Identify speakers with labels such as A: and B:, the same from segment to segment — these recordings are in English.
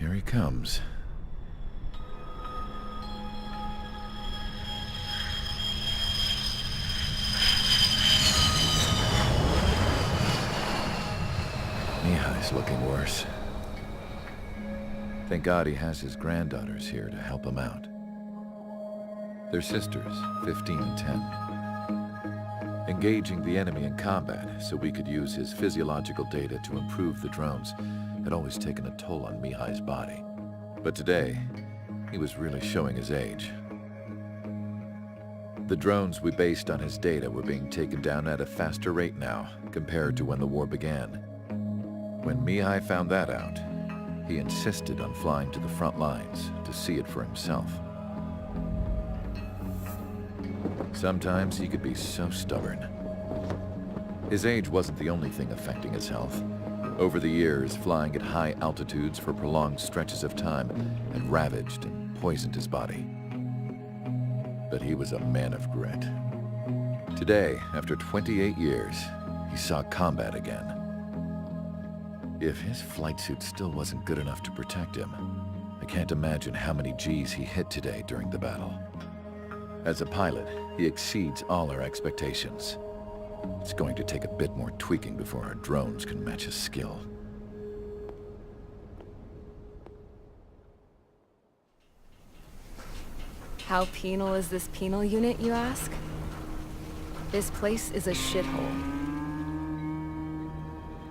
A: Here he comes. Mihai's looking worse. Thank God he has his granddaughters here to help him out. They're sisters, 15 and 10. Engaging the enemy in combat so we could use his physiological data to improve the drones had always taken a toll on Mihai's body. But today, he was really showing his age. The drones we based on his data were being taken down at a faster rate now compared to when the war began. When Mihai found that out, he insisted on flying to the front lines to see it for himself. Sometimes he could be so stubborn. His age wasn't the only thing affecting his health. Over the years, flying at high altitudes for prolonged stretches of time had ravaged and poisoned his body. But he was a man of grit. Today, after 28 years, he saw combat again. If his flight suit still wasn't good enough to protect him, I can't imagine how many Gs he hit today during the battle. As a pilot, he exceeds all our expectations. It's going to take a bit more tweaking before our drones can match his skill.
B: How penal is this penal unit, you ask? This place is a shithole.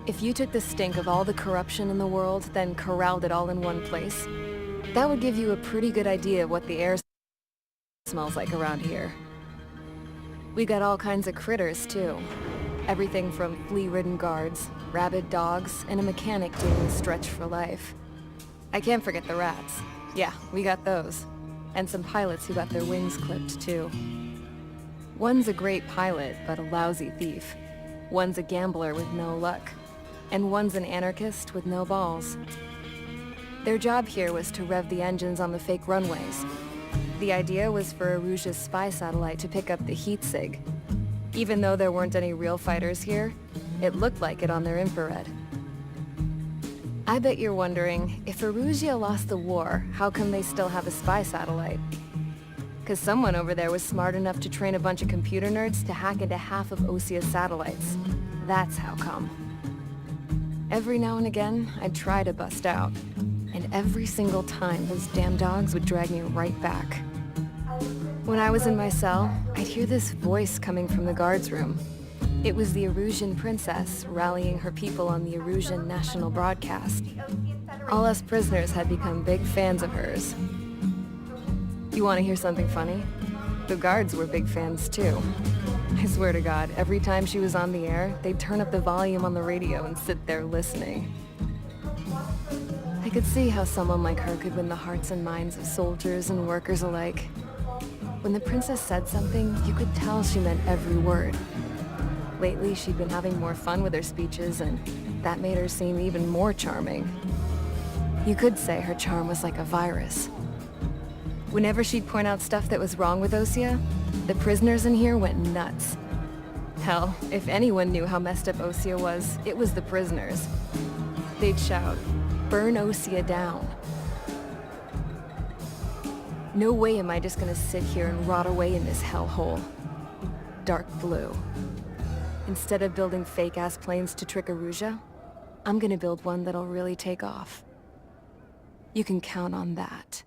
B: If you took the stink of all the corruption in the world, then corralled it all in one place, that would give you a pretty good idea of what the air smells like around here. We got all kinds of critters, too. Everything from flea-ridden guards, rabid dogs, and a mechanic doing the stretch for life. I can't forget the rats. Yeah, we got those. And some pilots who got their wings clipped, too. One's a great pilot, but a lousy thief. One's a gambler with no luck. And one's an anarchist with no balls. Their job here was to rev the engines on the fake runways. The idea was for Aruja's spy satellite to pick up the heat sig. Even though there weren't any real fighters here, it looked like it on their infrared. I bet you're wondering, if Aruja lost the war, how come they still have a spy satellite? 'Cause someone over there was smart enough to train a bunch of computer nerds to hack into half of Osia's satellites. That's how come. Every now and again, I'd try to bust out. And every single time, those damn dogs would drag me right back. When I was in my cell, I'd hear this voice coming from the guards room. It was the Erusian princess rallying her people on the Erusian national broadcast. All us prisoners had become big fans of hers. You want to hear something funny? The guards were big fans too. I swear to God, every time she was on the air, they'd turn up the volume on the radio and sit there listening. I could see how someone like her could win the hearts and minds of soldiers and workers alike. When the princess said something, you could tell she meant every word. Lately, she'd been having more fun with her speeches, and that made her seem even more charming. You could say her charm was like a virus. Whenever she'd point out stuff that was wrong with Osia, the prisoners in here went nuts. Hell, if anyone knew how messed up Osia was, it was the prisoners. They'd shout, "Burn Osia down." No way am I just gonna sit here and rot away in this hellhole. Dark blue. Instead of building fake-ass planes to trick Aruja, I'm gonna build one that'll really take off. You can count on that.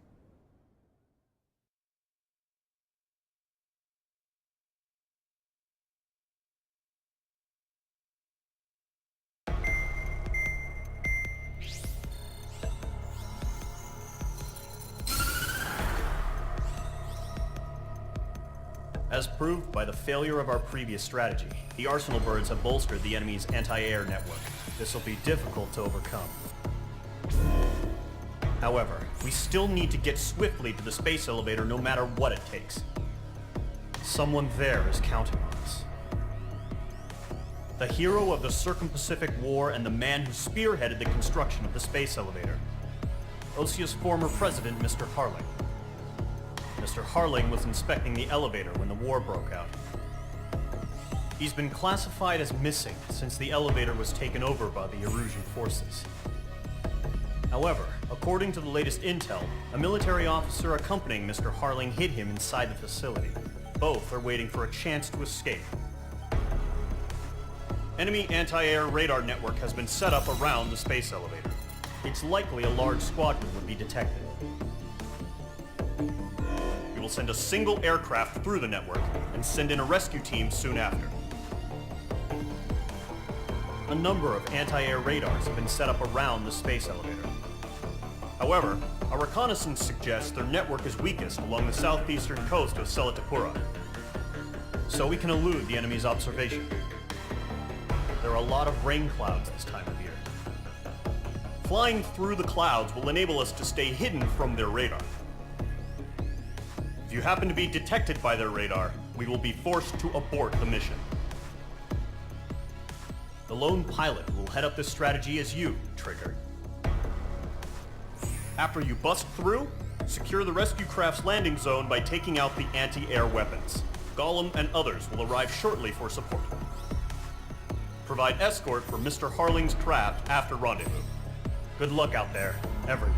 C: As proved by the failure of our previous strategy, the Arsenal birds have bolstered the enemy's anti-air network. This will be difficult to overcome. However, we still need to get swiftly to the space elevator no matter what it takes. Someone there is counting on us. The hero of the Circum-Pacific War and the man who spearheaded the construction of the space elevator. Osia's former president, Mr. Harling. Mr. Harling was inspecting the elevator when the war broke out. He's been classified as missing since the elevator was taken over by the Erusian forces. However, according to the latest intel, a military officer accompanying Mr. Harling hid him inside the facility. Both are waiting for a chance to escape. Enemy anti-air radar network has been set up around the space elevator. It's likely a large squadron would be detected. We will send a single aircraft through the network and send in a rescue team soon after. A number of anti-air radars have been set up around the space elevator. However, our reconnaissance suggests their network is weakest along the southeastern coast of Selatapura, so we can elude the enemy's observation. There are a lot of rain clouds this time of year. Flying through the clouds will enable us to stay hidden from their radar. If you happen to be detected by their radar, we will be forced to abort the mission. The lone pilot who will head up this strategy is you, Trigger. After you bust through, secure the rescue craft's landing zone by taking out the anti-air weapons. Gollum and others will arrive shortly for support. Provide escort for Mr. Harling's craft after rendezvous. Good luck out there, everyone.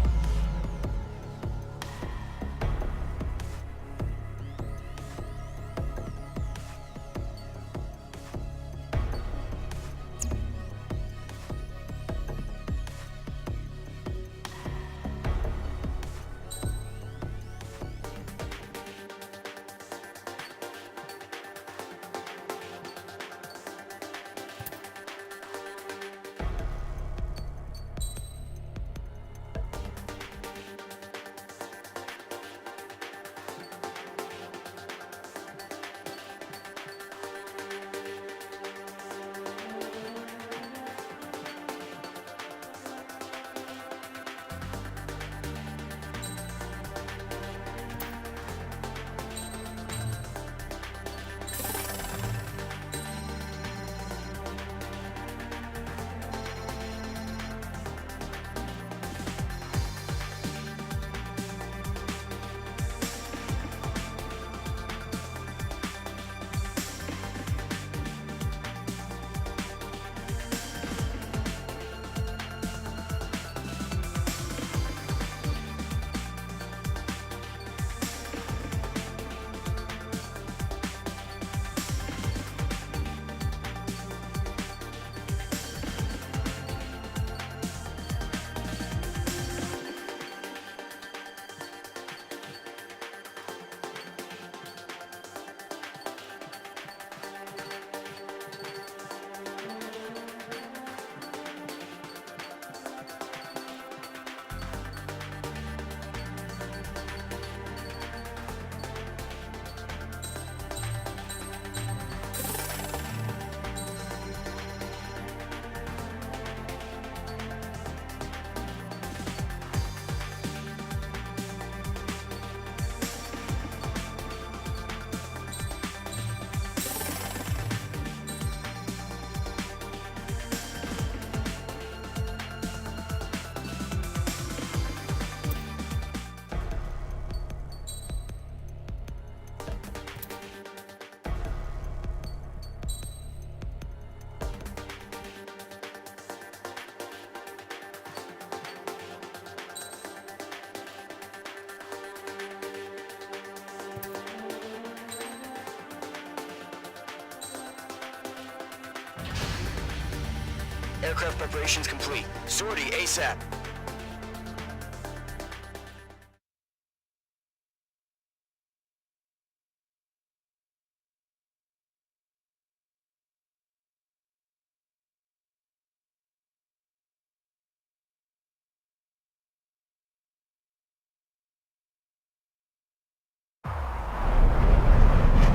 D: Aircraft preparations complete. Sortie ASAP.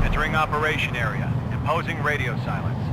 E: Entering operation area. Imposing radio silence.